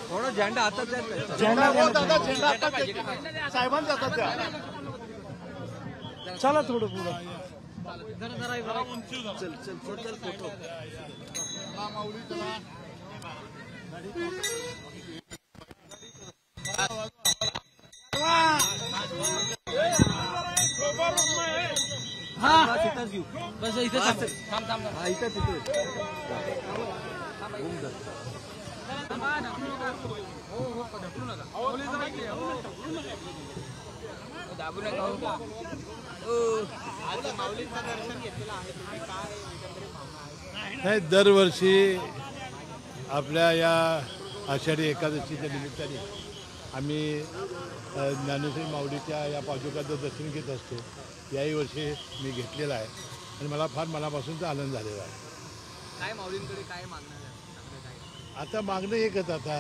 थोडा झेंडा हातात द्या. झेंडा हातात साहेबांच्या हातात द्या. चला थोडं पुढं. चल फोटो. बस इथे थांब. इथं तिथे दाबू नका. नाही, दरवर्षी आपल्या या आषाढी एकादशीच्या निमित्ताने आम्ही ज्ञानेश्वर माऊलीच्या या पादुकाचं दर्शन घेत असतो. याही वर्षी मी घेतलेला आहे आणि मला फार मनापासूनचा आनंद झालेला आहे. काय माऊलींकडे काय मागणं आहे? आता मागणं एकच, आता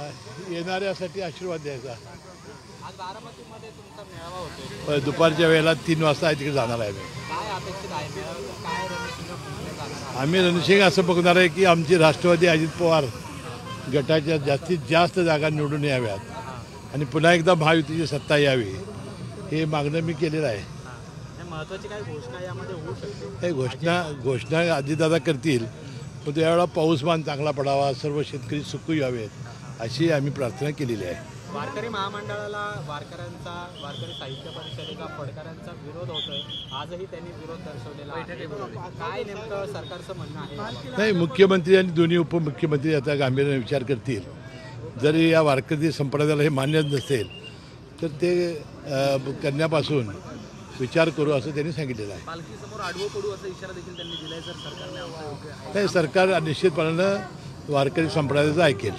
येणाऱ्यासाठी आशीर्वाद द्यायचा. आज बारामतीमध्ये तुमचा मेळावा होतो. दुपारच्या वेळेला 3 वाजता तिकडे जाणार आहे. मी काय अपेक्षित आहे? काय रणशिंग? आम्ही रणशिंग असं बघणार आहे की आमची राष्ट्रवादी अजित पवार गटाच्या जास्तीत जास्त जागा निवडून याव्यात आणि पुन्हा एकदा महायुतीची सत्ता यावी, हे मागणं मी केलेलं आहे. महत्त्वाची काही घोषणा यामध्ये होऊ शकते? काही घोषणा अजितदादा करतील, पण त्यावेळेला पाऊसमान चांगला पडावा, सर्व शेतकरी सुखी यावेत अशी आम्ही प्रार्थना केलेली आहे. वारकरी महामंडळाला वारकरी साहित्य परिषदेचा फडकऱ्यांचा विरोध होतोय. आजही त्यांनी विरोध दर्शवलेला आहे. काय नेमकं सरकारचं म्हणणं आहे? नाही, मुख्यमंत्री आणि दोन्ही उपमुख्यमंत्री आता गांभीर्याने विचार करतील. जरी या वारकरी संप्रदायाला हे मान्य नसेल तर ते करण्यापासून विचार करू असं त्यांनी सांगितलेलं आहे. पालखीसमोर आडवं पडू असा इशारा देखील त्यांनी दिलाय. जर सरकारने नाही, सरकार निश्चितपणानं वारकरी संप्रदायाचं ऐकेल.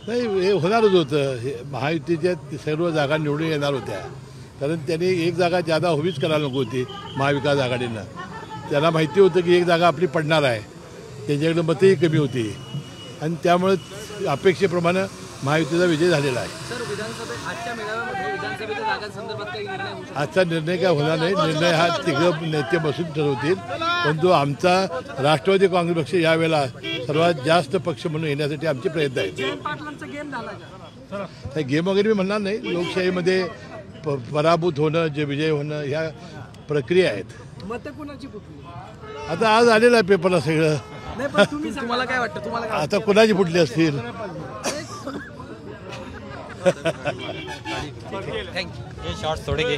नाही, हे होणारच होतं. हे महायुतीच्या सर्व जागा निवडून येणार होत्या, कारण त्यांनी एक जागा जादा उभीच करायला नको होती महाविकास आघाडीनं. त्यांना माहिती होतं की एक जागा आपली पडणार आहे, त्यांच्याकडे मतही कमी होती आणि त्यामुळे अपेक्षेप्रमाणे महायुतीचा विजय झालेला आहे. सर, आजच्या मेळाव्यामध्ये विधानसभेच्या जागांसंदर्भात काही निर्णय होऊ शकतो? आजचा निर्णय काय होणार नाही. निर्णय हा तिघं नेते बसून ठरवतील, परंतु आमचा राष्ट्रवादी काँग्रेस पक्ष यावेळेला सर्वात जास्त पक्ष म्हणून येण्यासाठी आमचे प्रयत्न आहेत. गेम वगैरे मी म्हणणार नाही. लोकशाहीमध्ये पराभूत होणं, जे विजय होणं ह्या प्रक्रिया आहेत. मतं कुणाची फुटली? आता आज आलेलं आहे पेपरला सगळं. तुम्हाला काय वाटतं? तुम्हाला आता कुणाची फुटली असतील? थँक्यू. शॉर्ट्स थोडे घे.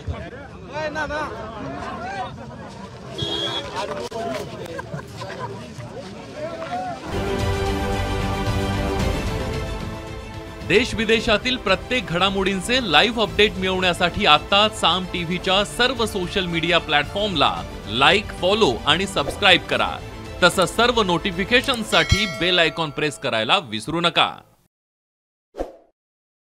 देश विदेशातील प्रत्येक घडामोडींचे लाईव्ह अपडेट मिळवण्यासाठी आता साम टीव्हीच्या सर्व सोशल मीडिया प्लॅटफॉर्मला लाईक, फॉलो आणि सबस्क्राईब करा. तसंच सर्व नोटिफिकेशनसाठी बेल आयकॉन प्रेस करायला विसरू नका.